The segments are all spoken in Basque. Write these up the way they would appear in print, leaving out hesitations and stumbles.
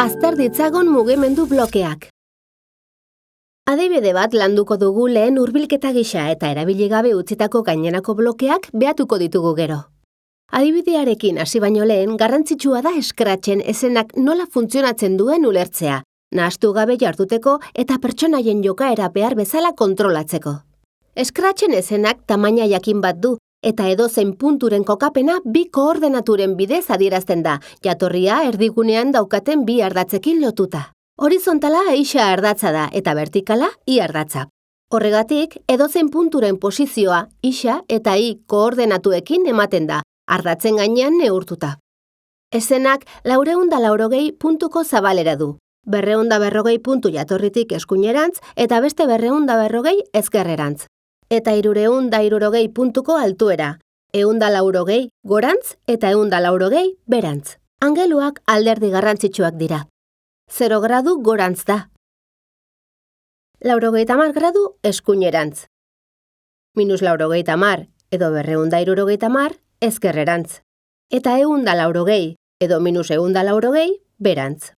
azter ditzagun mugimendu blokeak. Adibide bat landuko dugu lehen hurbilketa gisa eta erabili gabe utzitako gainerako blokeak behatuko ditugu gero. Adibidearekin hasi baino lehen garrantzitsua da Scratchen esenak nola funtzionatzen duen ulertzea, nahastu gabe jarduteko eta pertsonaien jokaera behar bezala kontrolatzeko. Scratchen esenak tamaina jakin bat du, eta edozein punturen kokapena bi koordenaturen bidez adierazten da, jatorria erdigunean daukaten bi ardatzekin lotuta. Horizontala ixa ardatza da eta vertikala i ardatza. Horregatik, edozein punturen posizioa ixa eta i koordenatuekin ematen da, ardatzen gainean neurtuta. Esenak 480 puntuko zabalera du. 240 puntu jatorritik eskuinerantz eta beste 240 ezkerrerantz. Eta 360 puntuko altuera, 180 gorantz eta 180 berantz. Angeluak alderdi garrantzitsuak dira. 0 gradu gorantz da. 90 gradu eskuinerantz. -90 edo 260 ezkerrerantz. Eta 180 edo -180 berantz.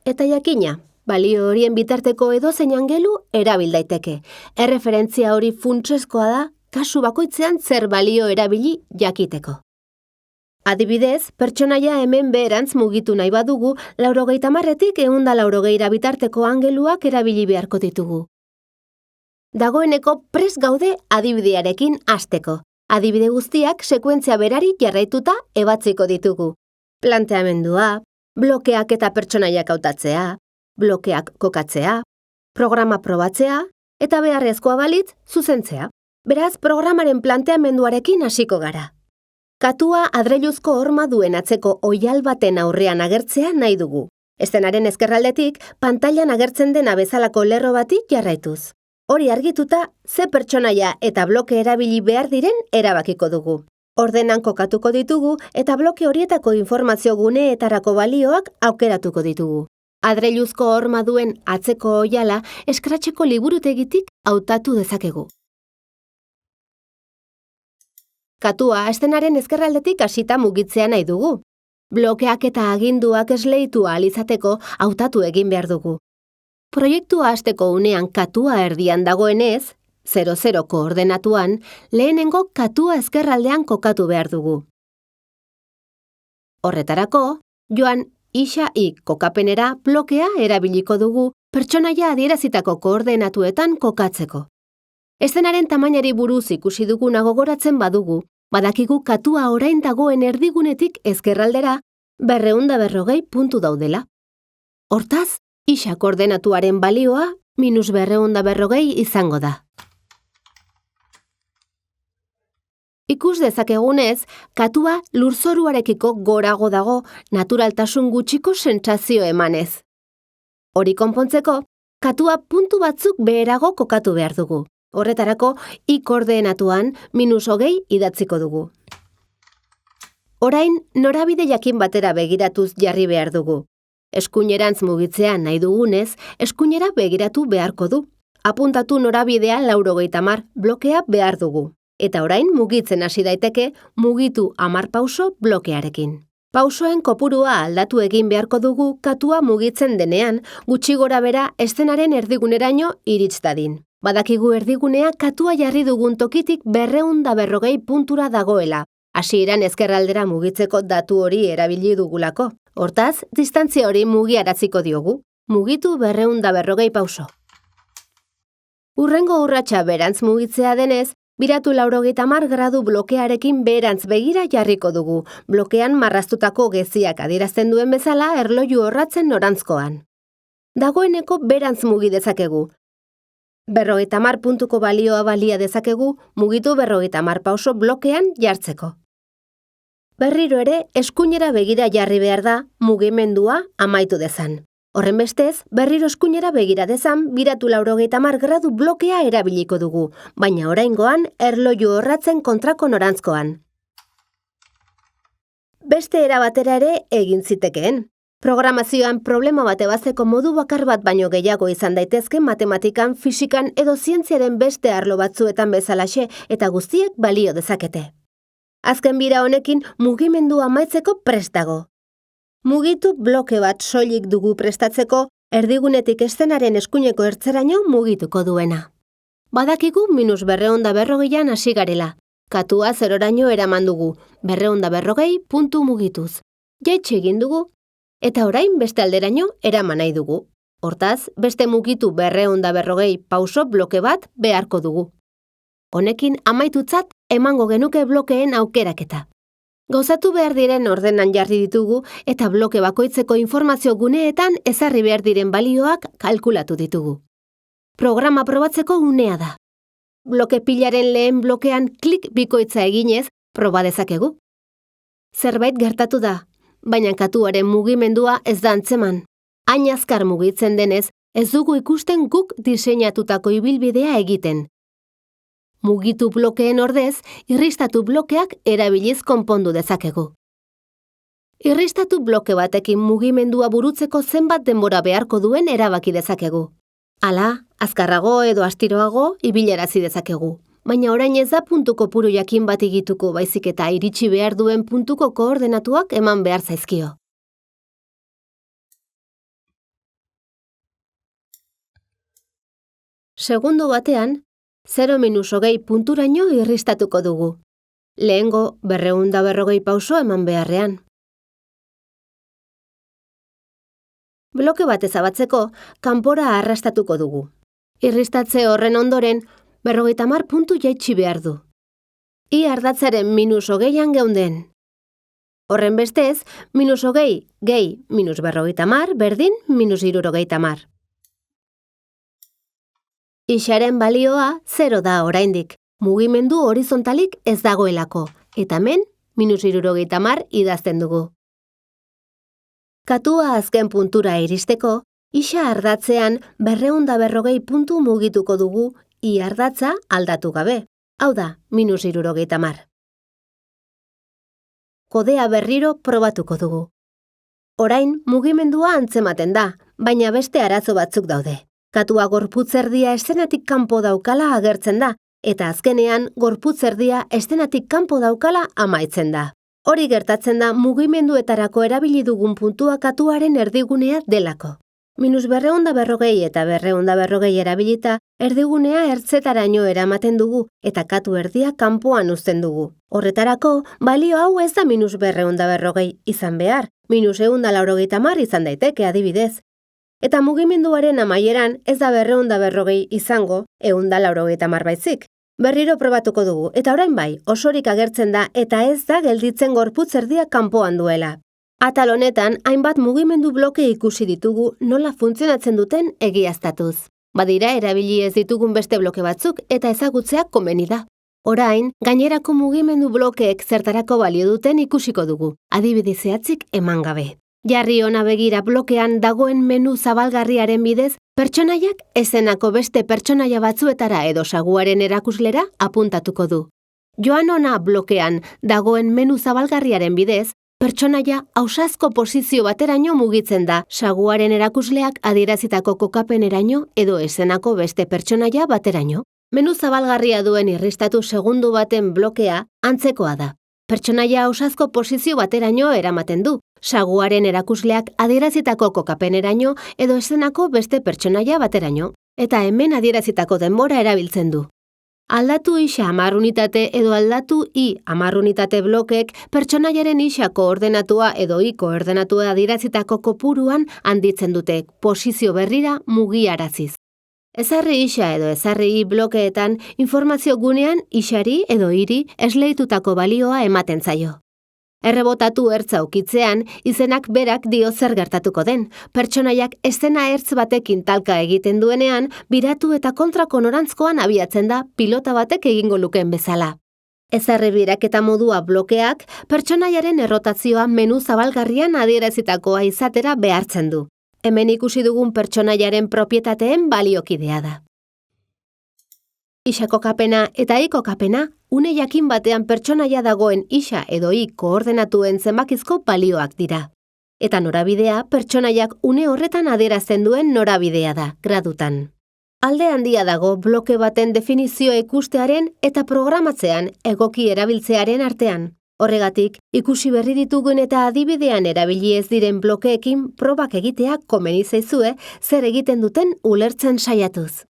Eta jakina, balio horien bitarteko edozein angelu erabil daiteke. Erreferentzia hori funtsezkoa da, kasu bakoitzean zer balio erabili jakiteko. Adibidez, pertsonaia hemen beherantz mugitu nahi badugu, 90etik 180 bitarteko angeluak erabili beharko ditugu. Dagoeneko prest gaude adibidearekin hasteko. Adibide guztiak sekuentzia berari jarraituta ebatziko ditugu. Planteamendua, blokeak eta pertsonaiak hautatzea, blokeak kokatzea, programa probatzea, eta beharrezkoa balitz zuzentzea. Beraz, programaren planteamenduarekin hasiko gara. Katua adreiluzko horma duen atzeko oihal baten aurrean agertzea nahi dugu. Eszenaren ezkerraldetik, pantailan agertzen dena bezalako lerro bati jarraituz. Hori argituta, ze pertsonaia eta bloke erabili behar diren erabakiko dugu. Ordenan kokatuko ditugu eta bloke horietako informazio guneetarako balioak aukeratuko ditugu. Adreiluzko horma duen atzeko oihala Scratcheko liburutegitik hautatu dezakegu. Katua eszenaren ezkerraldetik hasita mugitzea nahi dugu. Blokeak eta aginduak esleitu ahal izateko hautatu egin behar dugu. Proiektua hasteko unean katua erdian dagoenez, 00 koordenatuan, lehenengo katua ezkerraldean kokatu behar dugu. Horretarako, joan ixa i kokapenera blokea erabiliko dugu pertsonaia adierazitako koordenatuetan kokatzeko. Eszenaren tamainari buruz ikusi duguna gogoratzen badugu, badakigu katua orain dagoen erdigunetik ezkerraldera 240 puntu daudela. Hortaz, ixa koordenatuaren balioa -240 izango da. Ikus dezakegunez, katua lurzoruarekiko gorago dago naturaltasun gutxiko sentsazio emanez. Hori konpontzeko, katua puntu batzuk beherago kokatu behar dugu. Horretarako, i koordenatuan -20 idatziko dugu. Orain, norabide jakin batera begiratuz jarri behar dugu. Eskuinerantz mugitzea nahi dugunez, eskuinera begiratu beharko du. Apuntatu norabidea 90 blokea behar dugu. Eta orain mugitzen hasi daiteke mugitu 10 pauso blokearekin. Pausoen kopurua aldatu egin beharko dugu katua mugitzen denean, gutxi gora bera eszenaren erdiguneraino iritz dadin. Badakigu erdigunea katua jarri dugun tokitik 240 puntura dagoela. Hasieran ezkerraldera mugitzeko datu hori erabili dugulako. Hortaz, distantzia hori mugiaraziko diogu. Mugitu 240 pauso. Hurrengo urratsa berantz mugitzea denez, biratu 90 gradu blokearekin beherantz begira jarriko dugu, blokean marraztutako geziak adierazten duen bezala erloju orratzen norantzkoan. Dagoeneko berantz mugi dezakegu. 50 puntuko balioa balia dezakegu, mugitu 50 pauso blokean jartzeko. Berriro ere, eskuinera begira jarri behar da, mugimendua amaitu dezan. Horrenbestez, berriro eskuinera begira dezan, biratu 90 gradu blokea erabiliko dugu, baina oraingoan erloju orratzen kontrako norantzkoan. Beste era batera ere egin zitekeen. Programazioan problema bat ebazteko modu bakar bat baino gehiago izan daitezke matematikan, fisikan edo zientziaren beste arlo batzuetan bezalaxe eta guztiek balio dezakete. Azken bira honekin mugimendu amaitzeko prest dago. Mugitu bloke bat soilik dugu prestatzeko erdigunetik eszenaren eskuineko ertzeraino mugituko duena. Badakigu -240an hasi garela. Katua 0raino eraman dugu, 240 puntu mugituz. Jaitsi egin dugu, eta orain beste alderaino eraman nahi dugu. Hortaz, beste mugitu 240 pauso bloke bat beharko dugu. Honekin amaitutzat emango genuke blokeen aukeraketa. Gauzatu behar diren ordenan jarri ditugu eta bloke bakoitzeko informazio guneetan ezarri behar diren balioak kalkulatu ditugu. Programa probatzeko unea da. Bloke pilaren lehen blokean klik bikoitza eginez proba dezakegu. Zerbait gertatu da, baina katuaren mugimendua ez da antzeman. Hain azkar mugitzen denez, ez dugu ikusten guk diseinatutako ibilbidea egiten. Mugitu blokeen ordez, irristatu blokeak erabiliz konpondu dezakegu. Irristatu bloke batekin mugimendua burutzeko zenbat denbora beharko duen erabaki dezakegu. Hala, azkarrago edo astiroago ibilarazi dezakegu. Baina orain ez da puntu kopuru jakin bat egituko baizik eta iritsi behar duen puntuko koordenatuak eman behar zaizkio. Segundo batean, 0-20 punturaino irristatuko dugu. Lehengo 240 pauso eman beharrean. Bloke bat ezabatzeko, kanpora arrastatuko dugu. Irristatze horren ondoren, 50 puntu jaitsi behar du. I ardatzaren -20an geunden. Horren bestez, -20 gehi -50 berdin -70. Ixaren balioa 0 da oraindik, mugimendu horizontalik ez dagoelako, eta hemen -70 idazten dugu. Katua azken puntura iristeko, ixa ardatzean 240 puntu mugituko dugu i ardatza aldatu gabe, hau da, -70. Kodea berriro probatuko dugu. Orain mugimendua antzematen da, baina beste arazo batzuk daude. Katua gorputzerdia eszenatik kanpo daukala agertzen da, eta azkenean gorputzerdia eszenatik kanpo daukala amaitzen da. Hori gertatzen da mugimenduetarako erabili dugun puntua katuaren erdigunea delako. -240 eta 240 erabilita, erdigunea ertzetaraino eramaten dugu eta katu erdia kanpoan uzten dugu. Horretarako, balio hau ez da -240 izan behar, -190 izan daiteke adibidez. Eta mugimenduaren amaieran ez da 240 izango, 190 baizik. Berriro probatuko dugu, eta orain bai, osorik agertzen da eta ez da gelditzen gorputzerdia kanpoan duela. Atal honetan, hainbat mugimendu bloke ikusi ditugu nola funtzionatzen duten egiaztatuz. Badira erabili ez ditugun beste bloke batzuk eta ezagutzeak komeni da. Orain, gainerako mugimendu blokeek zertarako balio duten ikusiko dugu, adibide zehatzik eman gabe. Jarri ona begira blokean dagoen menu zabalgarriaren bidez, pertsonaiak eszenako beste pertsonaia batzuetara edo saguaren erakuslera apuntatuko du. Joan ona blokean dagoen menu zabalgarriaren bidez, pertsonaia ausazko posizio bateraino mugitzen da, saguaren erakusleak adierazitako kokapeneraino edo eszenako beste pertsonaia bateraino. Menu zabalgarria duen irristatu segundu baten blokea antzekoa da. Pertsonaia ausazko posizio bateraino eramaten du, saguaren erakusleak adierazitako kokapeneraino edo eszenako beste pertsonaia bateraino, eta hemen adierazitako denbora erabiltzen du. Aldatu ixa 10 unitate edo aldatu i 10 unitate blokeek pertsonaiaren ixa koordenatua edo i koordenatua adierazitako kopuruan handitzen dute posizio berrira mugiaraziz. Ezarri ixa edo ezarri i blokeetan informazio gunean ixari edo iri esleitutako balioa ematen zaio. Errebotatu ertza ukitzean, izenak berak dio zer gertatuko den. Pertsonaiak eszena ertz batekin talka egiten duenean, biratu eta kontrako norantzkoan abiatzen da pilota batek egingo lukeen bezala. Ezarri biraketa modua blokeak, pertsonaiaren errotazioa menu zabalgarrian adierazitakoa izatera behartzen du. Hemen ikusi dugun pertsonaiaren propietateen baliokidea da. Ixa kokapena eta i kokapena, une jakin batean pertsonaia dagoen ixa edo i koordenatuen zenbakizko balioak dira. Eta norabidea pertsonaiak une horretan adierazten duen norabidea da, gradutan. Alde handia dago bloke baten definizioa ikustearen eta programatzean egoki erabiltzearen artean. Horregatik, ikusi berri ditugun eta adibidean erabili ez diren blokeekin probak egitea komeni zaizue zer egiten duten ulertzen saiatuz.